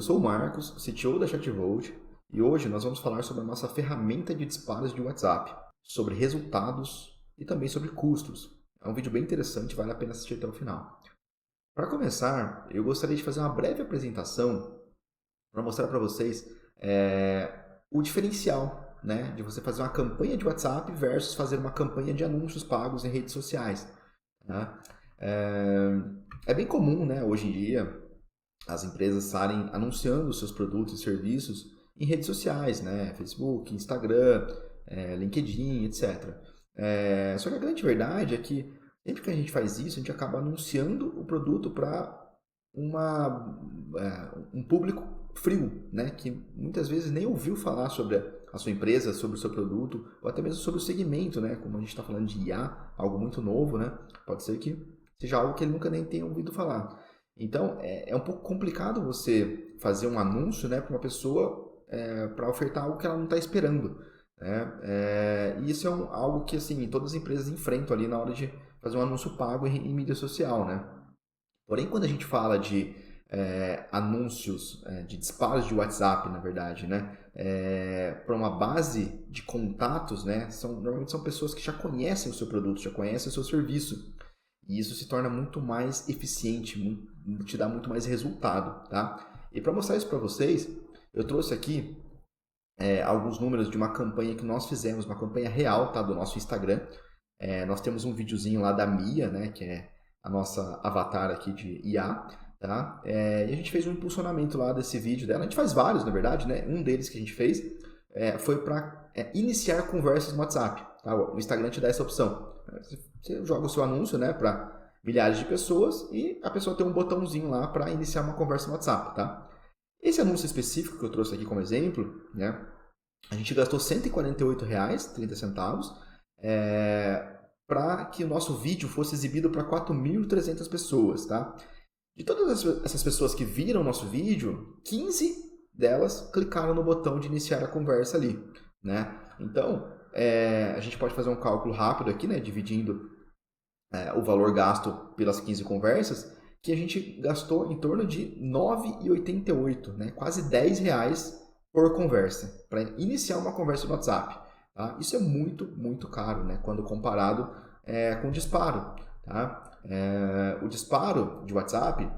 sou o Marcos, CTO da ChatVolt, e hoje nós vamos falar sobre a nossa ferramenta de disparos de WhatsApp, sobre resultados e também sobre custos. É um vídeo bem interessante, vale a pena assistir até o final. Para começar, eu gostaria de fazer uma breve apresentação para mostrar para vocês o diferencial, né, de você fazer uma campanha de WhatsApp versus fazer uma campanha de anúncios pagos em redes sociais. Tá? É bem comum, né, hoje em dia, as empresas estarem anunciando seus produtos e serviços em redes sociais, né? Facebook, Instagram, LinkedIn, etc. Só que a grande verdade é que sempre que a gente faz isso, a gente acaba anunciando o produto para um público frio, né? Que muitas vezes nem ouviu falar sobre a sua empresa, sobre o seu produto, ou até mesmo sobre o segmento, né? Como a gente está falando de IA, algo muito novo, né? Pode ser que seja algo que ele nunca nem tenha ouvido falar. Então, é um pouco complicado você fazer um anúncio, né, para uma pessoa para ofertar algo que ela não está esperando. Né? E isso é algo que assim, todas as empresas enfrentam ali na hora de fazer um anúncio pago em mídia social. Né? Porém, quando a gente fala de anúncios, de disparos de WhatsApp, na verdade, né, para uma base de contatos, né, normalmente são pessoas que já conhecem o seu produto, já conhecem o seu serviço. E isso se torna muito mais eficiente, te dá muito mais resultado, tá? E para mostrar isso para vocês, eu trouxe aqui alguns números de uma campanha que nós fizemos, uma campanha real, tá? Do nosso Instagram. Nós temos um videozinho lá da Mia, né? Que é a nossa avatar aqui de IA, tá? E a gente fez um impulsionamento lá desse vídeo dela. A gente faz vários, na verdade, né? Um deles que a gente fez foi para iniciar conversas no WhatsApp, tá? O Instagram te dá essa opção. Você joga o seu anúncio, né, para milhares de pessoas e a pessoa tem um botãozinho lá para iniciar uma conversa no WhatsApp, tá? Esse anúncio específico que eu trouxe aqui como exemplo, né, a gente gastou R$ 148,30 para que o nosso vídeo fosse exibido para 4.300 pessoas, tá? De todas essas pessoas que viram o nosso vídeo, 15 delas clicaram no botão de iniciar a conversa ali, né? Então, a gente pode fazer um cálculo rápido aqui, né, dividindo o valor gasto pelas 15 conversas, que a gente gastou em torno de R$ 9,88, né, quase R$ 10 por conversa, para iniciar uma conversa no WhatsApp. Tá? Isso é muito, muito caro, né, quando comparado com o disparo. Tá? O disparo de WhatsApp,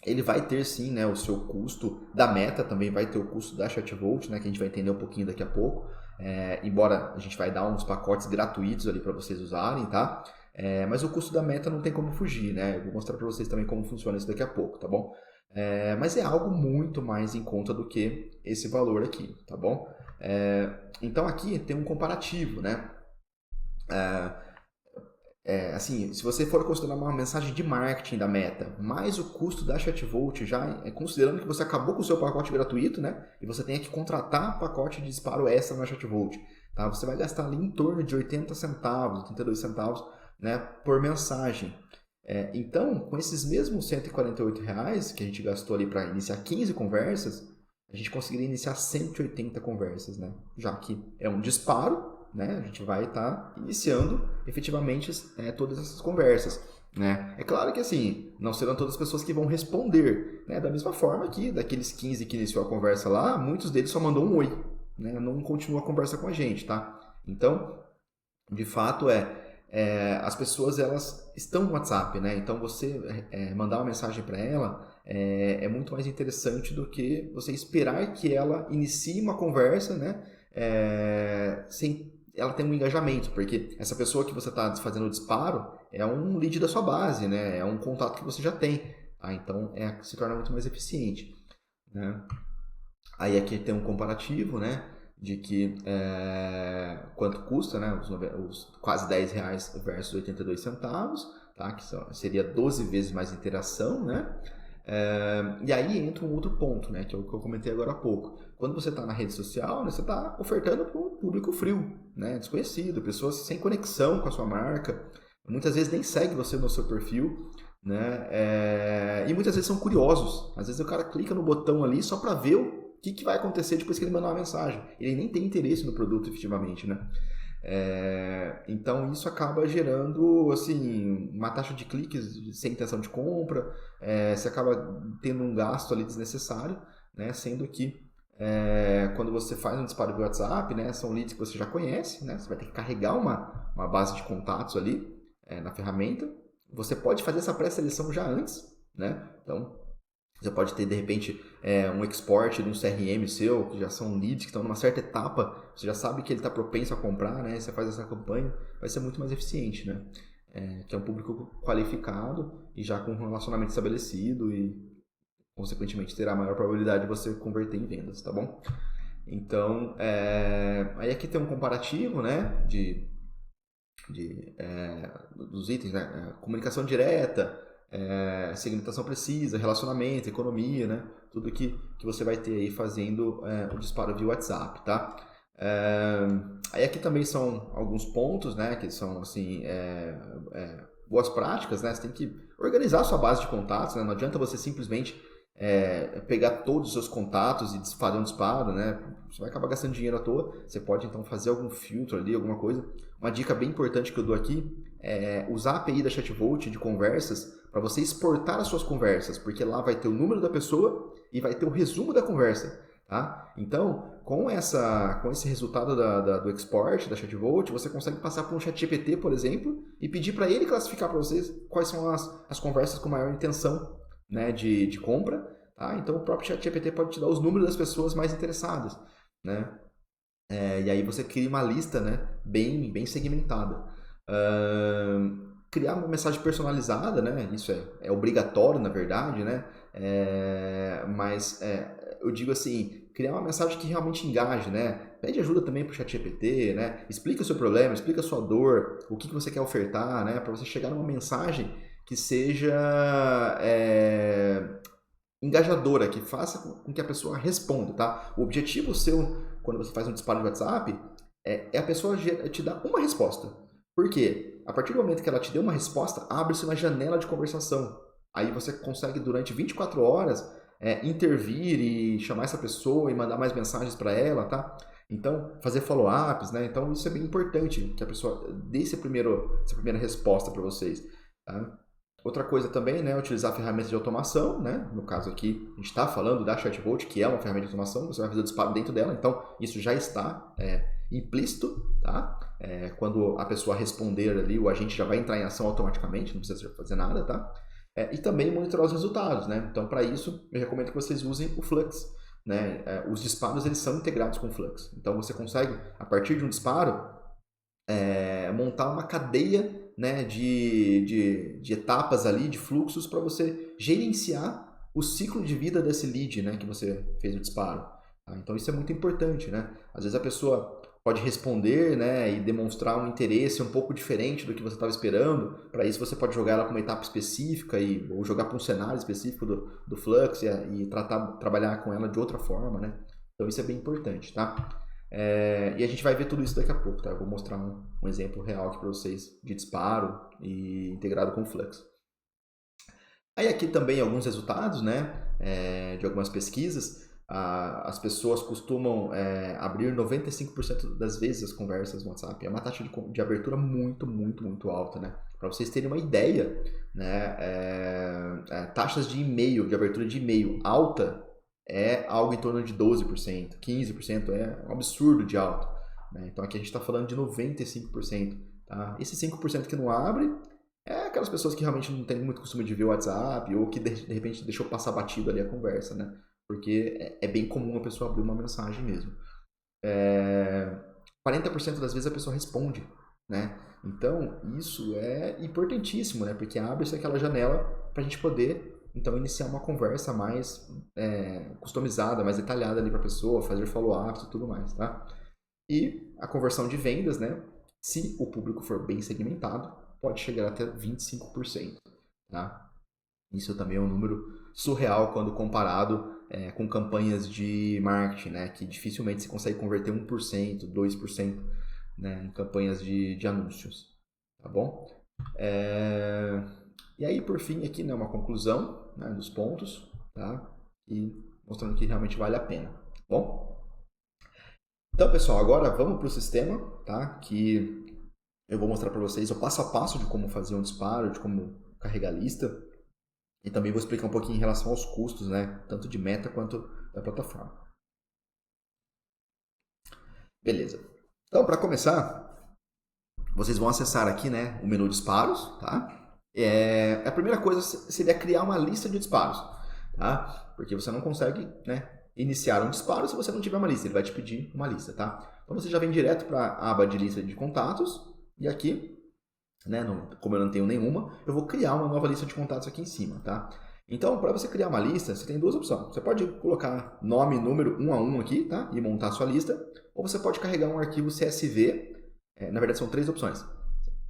ele vai ter sim, né, o seu custo da meta, também vai ter o custo da ChatVolt, né, que a gente vai entender um pouquinho daqui a pouco. Embora a gente vai dar uns pacotes gratuitos ali para vocês usarem, tá? Mas o custo da meta não tem como fugir, né? Eu vou mostrar para vocês também como funciona isso daqui a pouco, tá bom? Mas é algo muito mais em conta do que esse valor aqui, tá bom? Então aqui tem um comparativo, né? Assim, se você for considerar uma mensagem de marketing da Meta, mais o custo da ChatVolt, já considerando que você acabou com o seu pacote gratuito, né? E você tem que contratar pacote de disparo extra na ChatVolt, tá? Você vai gastar ali em torno de 80 centavos, 82 centavos, né, por mensagem. Então, com esses mesmos R$ 148 que a gente gastou ali para iniciar 15 conversas, a gente conseguiria iniciar 180 conversas, né? Já que é um disparo, né? A gente vai estar iniciando efetivamente todas essas conversas. Né? É claro que assim, não serão todas as pessoas que vão responder. Né? Da mesma forma que daqueles 15 que iniciou a conversa lá, muitos deles só mandou um oi. Né? Não continua a conversa com a gente. Tá? Então, de fato, as pessoas elas estão no WhatsApp. Né? Então, você mandar uma mensagem para ela é muito mais interessante do que você esperar que ela inicie uma conversa, né? Sem ela tem um engajamento, porque essa pessoa que você está fazendo o disparo é um lead da sua base, né? É um contato que você já tem. Tá? Então, se torna muito mais eficiente. Né? Aí aqui tem um comparativo, né? De que quanto custa, né? Os quase R$ 10 versus 82 centavos, tá? Que seria 12 vezes mais interação, né? E aí entra um outro ponto, né, que é o que eu comentei agora há pouco. Quando você está na rede social, né, você está ofertando para um público frio, né, desconhecido, pessoas sem conexão com a sua marca, muitas vezes nem segue você no seu perfil, né, e muitas vezes são curiosos. Às vezes o cara clica no botão ali só para ver o que vai acontecer depois que ele mandar uma mensagem. Ele nem tem interesse no produto efetivamente, né? Então isso acaba gerando assim, uma taxa de cliques sem intenção de compra, você acaba tendo um gasto ali desnecessário, né? Sendo que quando você faz um disparo via WhatsApp, né, são leads que você já conhece, né? Você vai ter que carregar uma base de contatos ali na ferramenta. Você pode fazer essa pré-seleção já antes, né? Então, você pode ter, de repente, um export de um CRM seu, que já são leads que estão numa certa etapa, você já sabe que ele está propenso a comprar, né? Você faz essa campanha, vai ser muito mais eficiente, né? Que é um público qualificado e já com um relacionamento estabelecido e, consequentemente, terá maior probabilidade de você converter em vendas, tá bom? Então, aí aqui tem um comparativo, né? Dos itens, né? Comunicação direta, segmentação precisa, relacionamento, economia, né? Tudo que você vai ter aí fazendo o disparo via WhatsApp, tá? Aí aqui também são alguns pontos, né? Que são, assim, boas práticas, né? Você tem que organizar a sua base de contatos, né? Não adianta você simplesmente pegar todos os seus contatos e fazer um disparo, né? Você vai acabar gastando dinheiro à toa. Você pode, então, fazer algum filtro ali, alguma coisa. Uma dica bem importante que eu dou aqui é usar a API da Chatvolt de conversas para você exportar as suas conversas, porque lá vai ter o número da pessoa e vai ter o resumo da conversa, tá? Então, com esse resultado do export da Chatvolt, você consegue passar para um ChatGPT, por exemplo, e pedir para ele classificar para vocês quais são as conversas com maior intenção, né, de compra, tá? Então, o próprio ChatGPT pode te dar os números das pessoas mais interessadas, né? E aí você cria uma lista, né, bem segmentada. Criar uma mensagem personalizada, né? Isso é obrigatório, na verdade, né? Mas eu digo assim, criar uma mensagem que realmente engaje, né? Pede ajuda também para o ChatGPT, né? Explica o seu problema, explica a sua dor, o que você quer ofertar, né? Para você chegar numa mensagem que seja engajadora, que faça com que a pessoa responda, tá? O objetivo seu, quando você faz um disparo de WhatsApp, é a pessoa te dar uma resposta. Por quê? A partir do momento que ela te deu uma resposta, abre-se uma janela de conversação. Aí você consegue, durante 24 horas, intervir e chamar essa pessoa e mandar mais mensagens para ela, tá? Então, fazer follow-ups, né? Então, isso é bem importante, que a pessoa dê essa primeira resposta para vocês, tá? Outra coisa também, né, utilizar ferramentas de automação, né? No caso aqui, a gente está falando da Chatvolt, que é uma ferramenta de automação, você vai fazer o disparo dentro dela, então isso já está implícito, tá? Quando a pessoa responder ali, o agente já vai entrar em ação automaticamente, não precisa fazer nada, tá? E também monitorar os resultados, né? Então, para isso, eu recomendo que vocês usem o Flux, né? Os disparos, eles são integrados com o Flux. Então, você consegue, a partir de um disparo, montar uma cadeia, né, de etapas ali, de fluxos, para você gerenciar o ciclo de vida desse lead, né, que você fez o disparo. Tá? Então isso é muito importante, né? Às vezes a pessoa pode responder, né, e demonstrar um interesse um pouco diferente do que você estava esperando. Para isso você pode jogar ela para uma etapa específica ou jogar para um cenário específico do Flux e trabalhar com ela de outra forma, né? Então isso é bem importante, tá? E a gente vai ver tudo isso daqui a pouco, tá? Eu vou mostrar um exemplo real aqui para vocês de disparo e integrado com o Flux. Aí aqui também alguns resultados, né? De algumas pesquisas. As pessoas costumam abrir 95% das vezes as conversas no WhatsApp. É uma taxa de abertura muito, muito, muito alta, né? Para vocês terem uma ideia, né? Taxas de e-mail, de abertura de e-mail alta, é algo em torno de 12%, 15%, é um absurdo de alto, né? Então aqui a gente está falando de 95%. Tá? Esse 5% que não abre é aquelas pessoas que realmente não tem muito costume de ver o WhatsApp ou que de repente deixou passar batido ali a conversa, né? Porque é bem comum a pessoa abrir uma mensagem mesmo. 40% das vezes a pessoa responde, né? Então isso é importantíssimo, né? Porque abre-se aquela janela para a gente poder então iniciar uma conversa mais customizada, mais detalhada ali para a pessoa, fazer follow-ups e tudo mais, tá? E a conversão de vendas, né? Se o público for bem segmentado, pode chegar até 25%, tá? Isso também é um número surreal quando comparado com campanhas de marketing, né? Que dificilmente se consegue converter 1%, 2%, né? Em campanhas de anúncios, tá bom? E aí, por fim, aqui, né, uma conclusão, né, dos pontos, tá? E mostrando que realmente vale a pena, tá bom? Então, pessoal, agora vamos para o sistema, tá? Que eu vou mostrar para vocês o passo a passo de como fazer um disparo, de como carregar a lista. E também vou explicar um pouquinho em relação aos custos, né? Tanto de meta quanto da plataforma. Beleza. Então, para começar, vocês vão acessar aqui, né, o menu disparos, tá? A primeira coisa seria criar uma lista de disparos, tá? Porque você não consegue, né, iniciar um disparo se você não tiver uma lista. Ele vai te pedir uma lista, tá? Então você já vem direto para a aba de lista de contatos e aqui, né, como eu não tenho nenhuma, eu vou criar uma nova lista de contatos aqui em cima, tá? Então, para você criar uma lista, você tem duas opções. Você pode colocar nome e número um a um aqui, tá? E montar a sua lista. Ou você pode carregar um arquivo CSV. Na verdade, são três opções.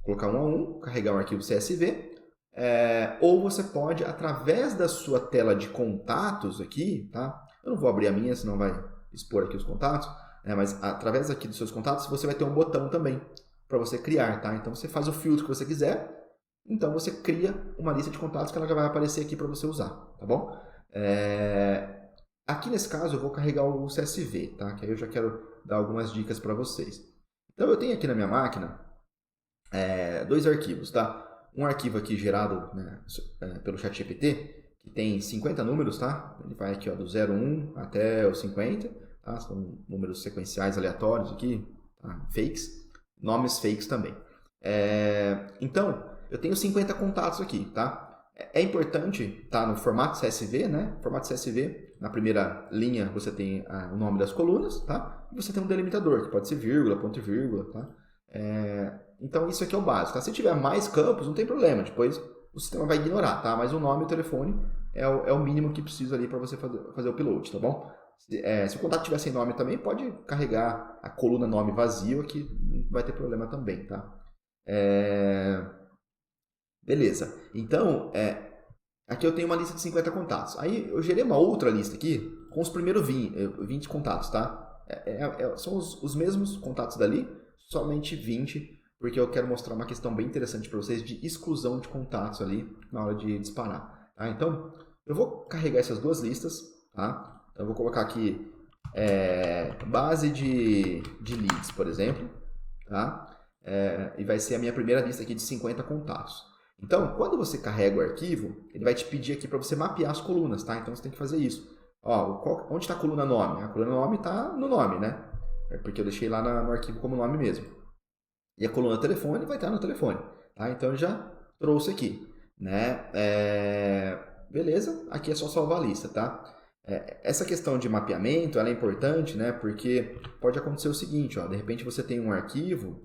Colocar um a um, carregar um arquivo CSV. Ou você pode, através da sua tela de contatos aqui, tá? Eu não vou abrir a minha, senão vai expor aqui os contatos. Mas através aqui dos seus contatos, você vai ter um botão também para você criar, tá? Então, você faz o filtro que você quiser. Então, você cria uma lista de contatos que ela já vai aparecer aqui para você usar, tá bom? Aqui nesse caso, eu vou carregar o CSV, tá? Que aí eu já quero dar algumas dicas para vocês. Então, eu tenho aqui na minha máquina dois arquivos, tá? Um arquivo aqui gerado, né, pelo ChatGPT, que tem 50 números, tá? Ele vai aqui ó, do 01 até o 50, tá? São números sequenciais aleatórios aqui, tá? Fakes, nomes fakes também. Então, eu tenho 50 contatos aqui, tá? É importante estar no formato CSV, né? Formato CSV, na primeira linha você tem o nome das colunas, tá? E você tem um delimitador, que pode ser vírgula, ponto e vírgula, tá? Então isso aqui é o básico, tá? Se tiver mais campos, não tem problema, depois o sistema vai ignorar, tá? Mas o nome e o telefone é o mínimo que precisa ali para você fazer o upload, tá bom? Se o contato tiver sem nome também, pode carregar a coluna nome vazio, que não vai ter problema também, tá? Beleza. Então, aqui eu tenho uma lista de 50 contatos. Aí eu gerei uma outra lista aqui com os primeiros 20 contatos, tá? São os mesmos contatos dali, somente 20, porque eu quero mostrar uma questão bem interessante para vocês de exclusão de contatos ali na hora de disparar. Tá? Então, eu vou carregar essas duas listas, tá? Então, eu vou colocar aqui base de leads, por exemplo, tá? E vai ser a minha primeira lista aqui de 50 contatos. Então, quando você carrega o arquivo, ele vai te pedir aqui para você mapear as colunas, tá? Então, você tem que fazer isso. Onde está a coluna nome? A coluna nome está no nome, né? Porque eu deixei lá no arquivo como nome mesmo. E a coluna telefone vai estar no telefone, tá? Então, eu já trouxe aqui, né? Beleza? Aqui é só salvar a lista, tá? Essa questão de mapeamento, ela é importante, né? Porque pode acontecer o seguinte, ó. De repente, você tem um arquivo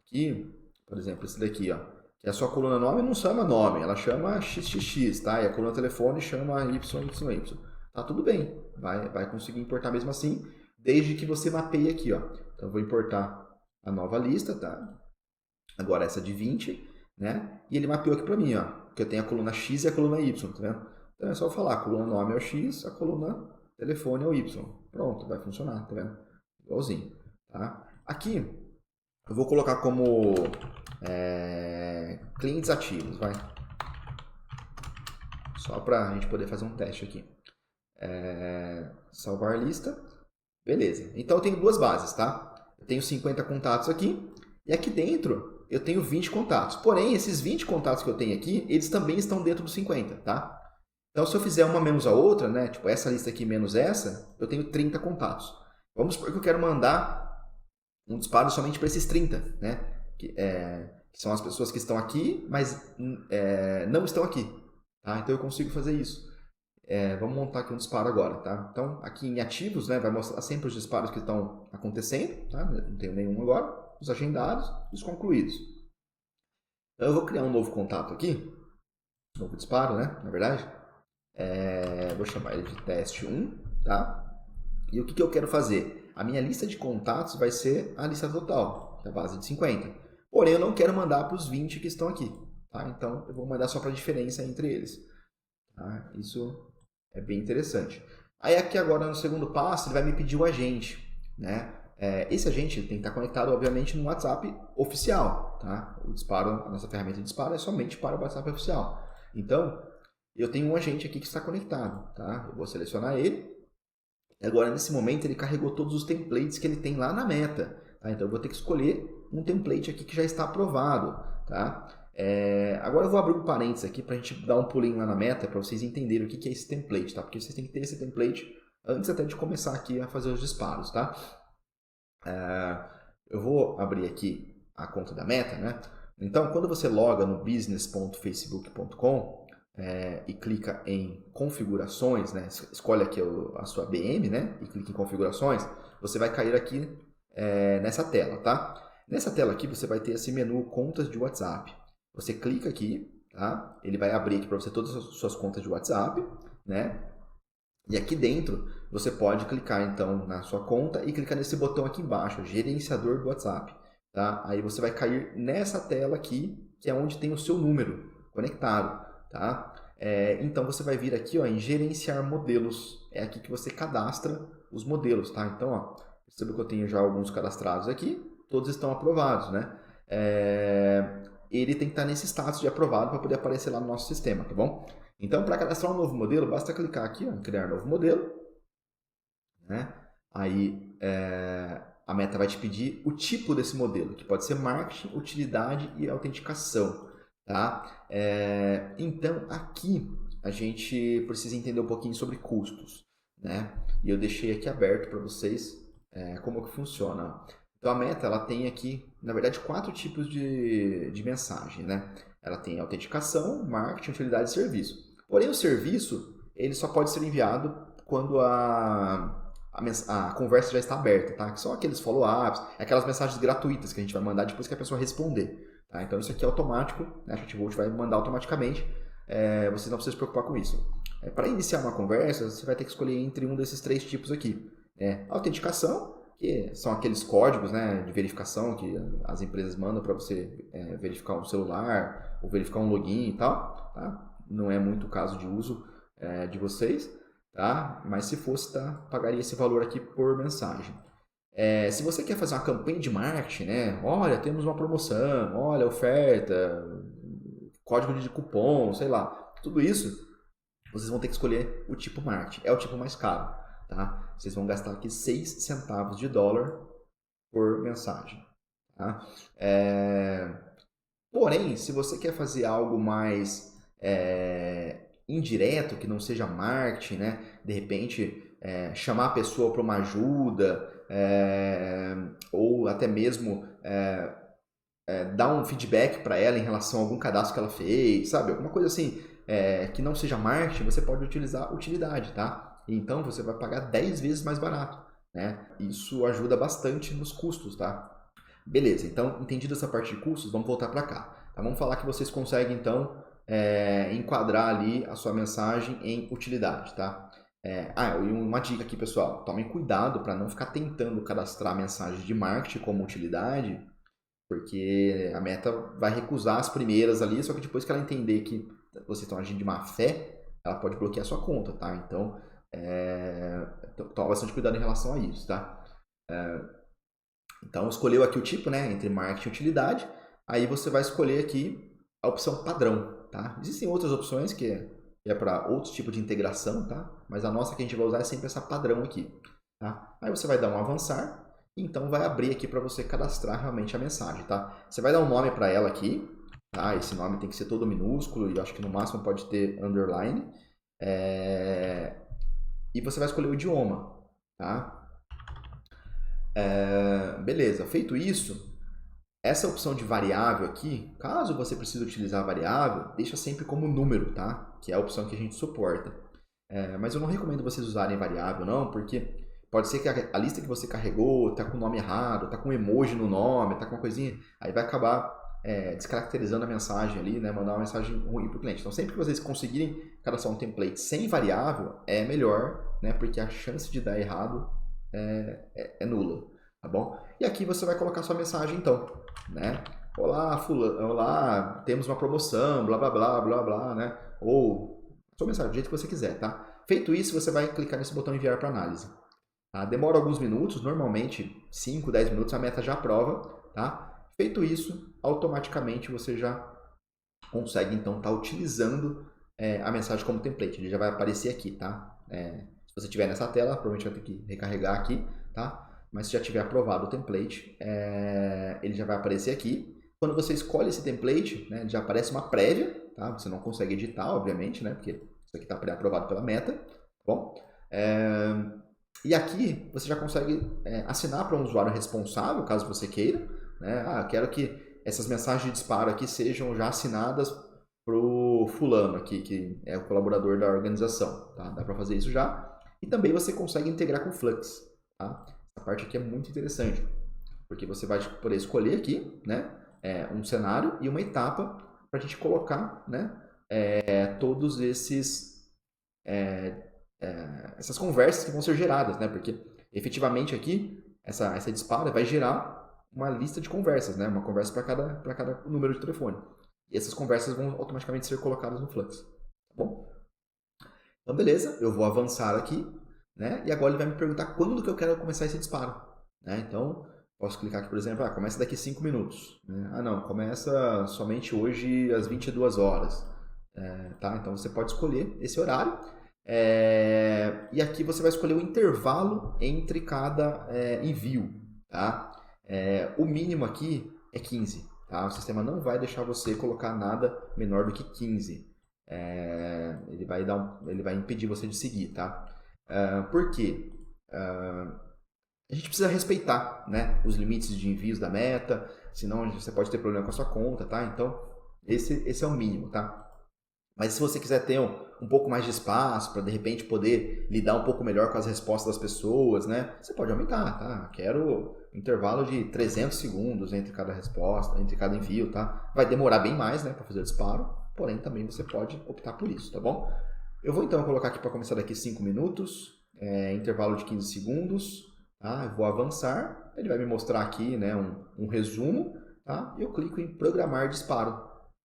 aqui, por exemplo, esse daqui, ó. Que a sua coluna nome não chama nome, ela chama XXX, tá? E a coluna telefone chama YYY. Tá tudo bem, vai conseguir importar mesmo assim, desde que você mapeie aqui, ó. Então, eu vou importar a nova lista, tá? Agora essa de 20, né? E ele mapeou aqui para mim, ó. Que eu tenho a coluna X e a coluna Y, tá vendo? Então, é só falar, a coluna nome é o X, a coluna telefone é o Y. Pronto, vai funcionar, tá vendo? Igualzinho, tá? Aqui, eu vou colocar como clientes ativos, vai. Só para a gente poder fazer um teste aqui. Salvar lista. Beleza. Então eu tenho duas bases, tá? Eu tenho 50 contatos aqui. E aqui dentro eu tenho 20 contatos. Porém, esses 20 contatos que eu tenho aqui, eles também estão dentro dos 50, tá? Então se eu fizer uma menos a outra, né? Tipo essa lista aqui menos essa, eu tenho 30 contatos. Vamos supor que eu quero mandar um disparo somente para esses 30, né? Que são as pessoas que estão aqui, mas não estão aqui. Tá? Então eu consigo fazer isso. Vamos montar aqui um disparo agora. Tá? Então aqui em ativos, né, vai mostrar sempre os disparos que estão acontecendo. Tá? Não tenho nenhum agora. Os agendados e os concluídos. Então eu vou criar um novo contato aqui. Novo disparo, né? Na verdade. Vou chamar ele de teste 1. Tá? E o que eu quero fazer? A minha lista de contatos vai ser a lista total, da base de 50. Porém, eu não quero mandar para os 20 que estão aqui. Tá? Então, eu vou mandar só para a diferença entre eles. Tá? Isso é bem interessante. Aí, aqui agora, no segundo passo, ele vai me pedir o agente. Né? Esse agente tem que estar conectado, obviamente, no WhatsApp oficial. Tá? O disparo, a nossa ferramenta de disparo é somente para o WhatsApp oficial. Então, eu tenho um agente aqui que está conectado. Tá? Eu vou selecionar ele. Agora, nesse momento, ele carregou todos os templates que ele tem lá na meta. Tá? Então, eu vou ter que escolher um template aqui que já está aprovado. Tá? Agora, eu vou abrir um parênteses aqui para a gente dar um pulinho lá na meta para vocês entenderem o que é esse template. Tá? Porque vocês têm que ter esse template antes até de começar aqui a fazer os disparos, tá? Eu vou abrir aqui a conta da Meta, né? Então, quando você loga no business.facebook.com e clica em configurações, né? Escolhe aqui a sua BM, né? E clica em configurações, você vai cair aqui nessa tela, tá? Nessa tela aqui você vai ter esse menu contas de WhatsApp. Você clica aqui, tá? Ele vai abrir aqui para você todas as suas contas de WhatsApp, né? E aqui dentro você pode clicar então na sua conta e clicar nesse botão aqui embaixo, gerenciador do WhatsApp, tá? Aí você vai cair nessa tela aqui, que é onde tem o seu número conectado, tá? Então você vai vir aqui, ó, em gerenciar modelos. É aqui que você cadastra os modelos, tá? Então, ó, perceba que eu tenho já alguns cadastrados aqui, todos estão aprovados, né? Ele tem que estar nesse status de aprovado para poder aparecer lá no nosso sistema, tá bom? Então, para cadastrar um novo modelo, basta clicar aqui, ó, em criar novo modelo, né? Aí a Meta vai te pedir o tipo desse modelo, que pode ser marketing, utilidade e autenticação, tá? Então, aqui a gente precisa entender um pouquinho sobre custos, né? E eu deixei aqui aberto para vocês como que funciona. Então, a Meta ela tem aqui, na verdade, 4 tipos de mensagem, né? Ela tem autenticação, marketing, utilidade e serviço. Porém, o serviço ele só pode ser enviado quando a conversa já está aberta, tá? Que são aqueles follow-ups, aquelas mensagens gratuitas que a gente vai mandar depois que a pessoa responder. Tá? Então, isso aqui é automático, né? A Chatbot vai mandar automaticamente, você não precisa se preocupar com isso. Para iniciar uma conversa, você vai ter que escolher entre um desses 3 tipos aqui. Autenticação, que são aqueles códigos, né, de verificação que as empresas mandam para você verificar um celular ou verificar um login e tal, tá? Não é muito o caso de uso de vocês, tá? Mas se fosse, tá, pagaria esse valor aqui por mensagem. Se você quer fazer uma campanha de marketing, né? Olha, temos uma promoção, olha, oferta, código de cupom, sei lá, tudo isso, vocês vão ter que escolher o tipo marketing. É o tipo mais caro, tá? Vocês vão gastar aqui 6 centavos de dólar por mensagem, tá? Porém, se você quer fazer algo mais indireto, que não seja marketing, né? De repente, chamar a pessoa para uma ajuda, ou até mesmo dar um feedback para ela em relação a algum cadastro que ela fez, sabe? Alguma coisa assim que não seja marketing, você pode utilizar utilidade, tá? Então, você vai pagar 10 vezes mais barato, né? Isso ajuda bastante nos custos, tá? Beleza, então, entendido essa parte de custos, vamos voltar para cá. Tá? Vamos falar que vocês conseguem, então, enquadrar ali a sua mensagem em utilidade, tá? E uma dica aqui, pessoal. Tomem cuidado para não ficar tentando cadastrar mensagem de marketing como utilidade, porque a Meta vai recusar as primeiras ali, só que depois que ela entender que vocês estão agindo de má fé, ela pode bloquear a sua conta, tá? Então, toma bastante cuidado em relação a isso, tá? Então, escolheu aqui o tipo, né, entre marketing e utilidade, aí você vai escolher aqui a opção padrão, tá? Existem outras opções que é para outro tipo de integração, tá? Mas a nossa que a gente vai usar é sempre essa padrão aqui, tá? Aí você vai dar um avançar, e então vai abrir aqui para você cadastrar realmente a mensagem, tá? Você vai dar um nome para ela aqui, tá? Esse nome tem que ser todo minúsculo e acho que no máximo pode ter underline. E você vai escolher o idioma, tá? Beleza, feito isso, essa opção de variável aqui, caso você precise utilizar a variável, deixa sempre como número, tá? Que é a opção que a gente suporta. Mas eu não recomendo vocês usarem variável não, porque pode ser que a lista que você carregou tá com o nome errado, tá com um emoji no nome, tá com uma coisinha, aí vai acabar descaracterizando a mensagem ali, né? Mandar uma mensagem ruim para o cliente. Então sempre que vocês conseguirem cadastrar um template sem variável, é melhor, né? Porque a chance de dar errado é nula, tá bom? E aqui você vai colocar sua mensagem então, né? Olá, fulano, olá, temos uma promoção, blá blá blá blá blá, né? Ou sua mensagem do jeito que você quiser, tá? Feito isso, você vai clicar nesse botão enviar para análise. Tá? Demora alguns minutos, normalmente 5, 10 minutos, a Meta já aprova, tá? Feito isso, automaticamente você já consegue então estar utilizando a mensagem como template. Ele já vai aparecer aqui, tá? Se você estiver nessa tela, provavelmente vai ter que recarregar aqui, tá? Mas se já tiver aprovado o template, ele já vai aparecer aqui. Quando você escolhe esse template, né, já aparece uma prévia, tá? Você não consegue editar, obviamente, né? Porque isso aqui está pré-aprovado pela Meta, tá bom? E aqui você já consegue assinar para um usuário responsável, caso você queira, né? Ah, eu quero que essas mensagens de disparo aqui sejam já assinadas pro fulano aqui, que é o colaborador da organização, tá? Dá para fazer isso já. E também você consegue integrar com o Flux, tá? Essa parte aqui é muito interessante, porque você vai poder escolher aqui, né? Um cenário e uma etapa para a gente colocar, né? Todos essas conversas que vão ser geradas, né? Porque efetivamente aqui essa dispara vai gerar uma lista de conversas, né? Uma conversa para cada número de telefone. E essas conversas vão automaticamente ser colocadas no Flux, tá bom? Então beleza, eu vou avançar aqui, né? E agora ele vai me perguntar quando que eu quero começar esse disparo, né? Então posso clicar aqui, por exemplo, começa daqui 5 minutos, né? Ah não, começa somente hoje às 22 horas, tá? Então você pode escolher esse horário. E aqui você vai escolher o intervalo entre cada envio, tá? O mínimo aqui é 15, tá? O sistema não vai deixar você colocar nada menor do que 15. Ele vai impedir você de seguir, tá? Por quê? A gente precisa respeitar, né, os limites de envios da meta, senão você pode ter problema com a sua conta, tá? Então, esse é o mínimo, tá? Mas se você quiser ter um pouco mais de espaço para de repente poder lidar um pouco melhor com as respostas das pessoas, né? Você pode aumentar, tá? Quero intervalo de 300 segundos entre cada resposta, entre cada envio, tá? Vai demorar bem mais, né, para fazer o disparo, porém também você pode optar por isso, tá bom? Eu vou então colocar aqui para começar daqui 5 minutos, intervalo de 15 segundos, tá? Eu vou avançar, ele vai me mostrar aqui, né, um resumo, tá? Eu clico em programar disparo,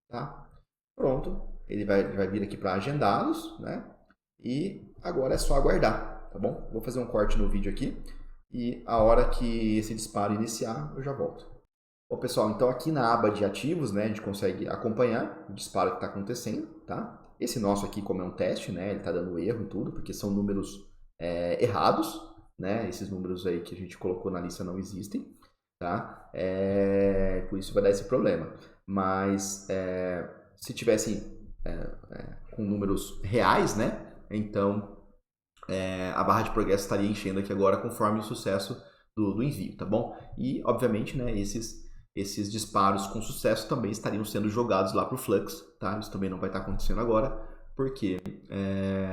tá? Pronto. Ele vai vir aqui para agendados, né? E agora é só aguardar, tá bom? Vou fazer um corte no vídeo aqui e a hora que esse disparo iniciar, eu já volto. Bom, pessoal, então aqui na aba de ativos, né, a gente consegue acompanhar o disparo que está acontecendo, tá? Esse nosso aqui, como é um teste, né, ele está dando erro e tudo, porque são números errados, né? Esses números aí que a gente colocou na lista não existem, tá? Por isso vai dar esse problema. Mas se tivesse com números reais, né? Então a barra de progresso estaria enchendo aqui agora conforme o sucesso do envio, tá bom? E obviamente, né, esses disparos com sucesso também estariam sendo jogados lá para o Flux, tá? Isso também não vai estar acontecendo agora, porque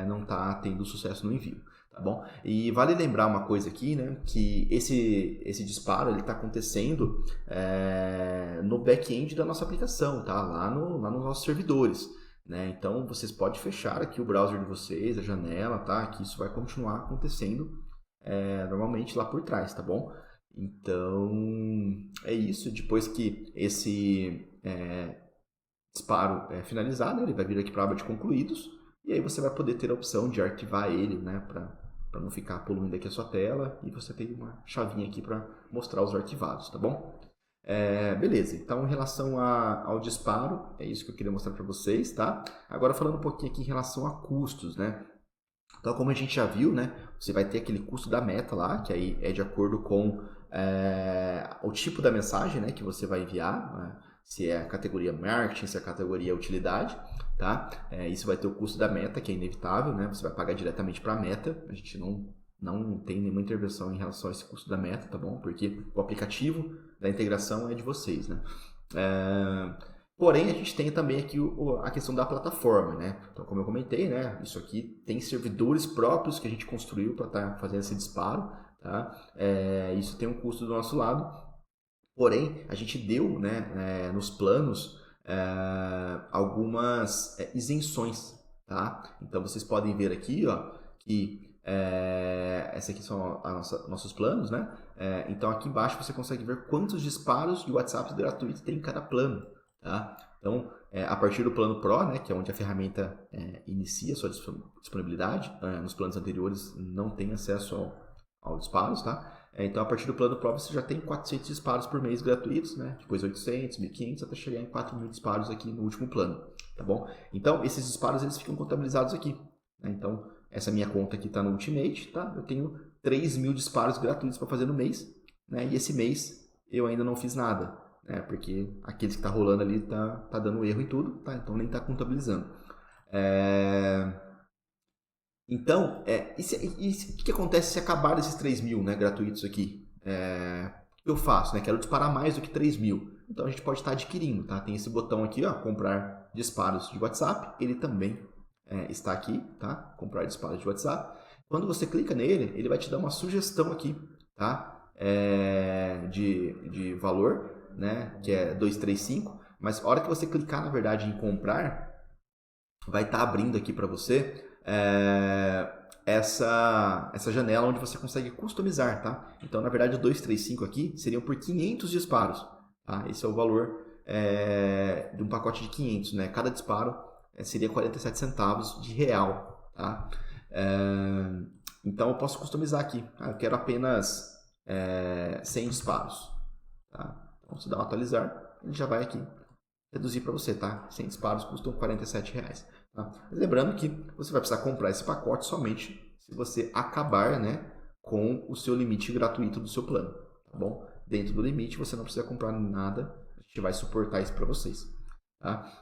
não está tendo sucesso no envio, tá bom? E vale lembrar uma coisa aqui, né, que esse disparo ele está acontecendo no back-end da nossa aplicação, tá? Lá nos nossos servidores. Né? Então, vocês podem fechar aqui o browser de vocês, a janela, tá? Que isso vai continuar acontecendo normalmente lá por trás, tá bom? Então, é isso. Depois que esse disparo é finalizado, ele vai vir aqui para a aba de concluídos e aí você vai poder ter a opção de arquivar ele, né? Para não ficar poluindo aqui a sua tela e você tem uma chavinha aqui para mostrar os arquivados, tá bom? Beleza, então em relação ao disparo, é isso que eu queria mostrar para vocês, tá? Agora falando um pouquinho aqui em relação a custos, né? Então, como a gente já viu, né? Você vai ter aquele custo da meta lá, que aí é de acordo com o tipo da mensagem, né? Que você vai enviar, né? Se é a categoria marketing, se é a categoria utilidade, tá? Isso vai ter o custo da meta, que é inevitável, né? Você vai pagar diretamente para a meta, a gente não tem nenhuma intervenção em relação a esse custo da meta, tá bom? Porque o aplicativo da integração é de vocês, né? Porém, a gente tem também aqui a questão da plataforma, né? Então, como eu comentei, né? Isso aqui tem servidores próprios que a gente construiu para estar fazendo esse disparo, tá? Isso tem um custo do nosso lado. Porém, a gente deu, né, nos planos algumas isenções, tá? Então, vocês podem ver aqui, ó, que esses aqui são nossos planos, né? Então, aqui embaixo você consegue ver quantos disparos de WhatsApp gratuito tem em cada plano, tá? Então, a partir do plano Pro, né, que é onde a ferramenta inicia a sua disponibilidade, nos planos anteriores não tem acesso ao disparos, tá? Então, a partir do plano Pro, você já tem 400 disparos por mês gratuitos, né? Depois 800, 1.500, até chegar em 4.000 disparos aqui no último plano, tá bom? Então, esses disparos, eles ficam contabilizados aqui, né? Então, essa minha conta aqui está no Ultimate, tá? Eu tenho 3.000 disparos gratuitos para fazer no mês, né? E esse mês eu ainda não fiz nada, né? Porque aqueles que tá rolando ali tá dando erro em tudo, tá? Então nem tá contabilizando. Então, o que acontece se acabar esses 3.000, né, gratuitos aqui? O que eu faço, né? Quero disparar mais do que 3.000. Então a gente pode estar adquirindo, tá? Tem esse botão aqui, ó, comprar disparos de WhatsApp. Ele também está aqui, tá? Comprar disparos de WhatsApp. Quando você clica nele, ele vai te dar uma sugestão aqui, tá? De valor, né? Que é 235. Mas a hora que você clicar, na verdade, em comprar, vai estar abrindo aqui para você essa janela onde você consegue customizar, tá? Então, na verdade, o 235 aqui seriam por 500 disparos, tá? Esse é o valor de um pacote de 500, né? Cada disparo seria 47 centavos de real, tá? Então, eu posso customizar aqui. Eu quero apenas 100 disparos, tá? Então, se dá um atualizar, ele já vai aqui reduzir para você, tá? 100 disparos custam R$47. Tá? Lembrando que você vai precisar comprar esse pacote somente se você acabar, né, com o seu limite gratuito do seu plano, tá bom? Dentro do limite você não precisa comprar nada, a gente vai suportar isso para vocês, tá?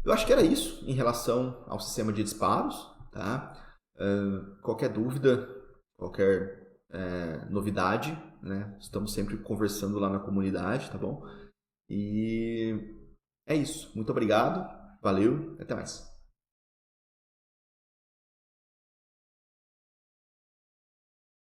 Eu acho que era isso em relação ao sistema de disparos, tá? Qualquer dúvida, qualquer novidade, né? Estamos sempre conversando lá na comunidade, tá bom? E é isso. Muito obrigado. Valeu. Até mais.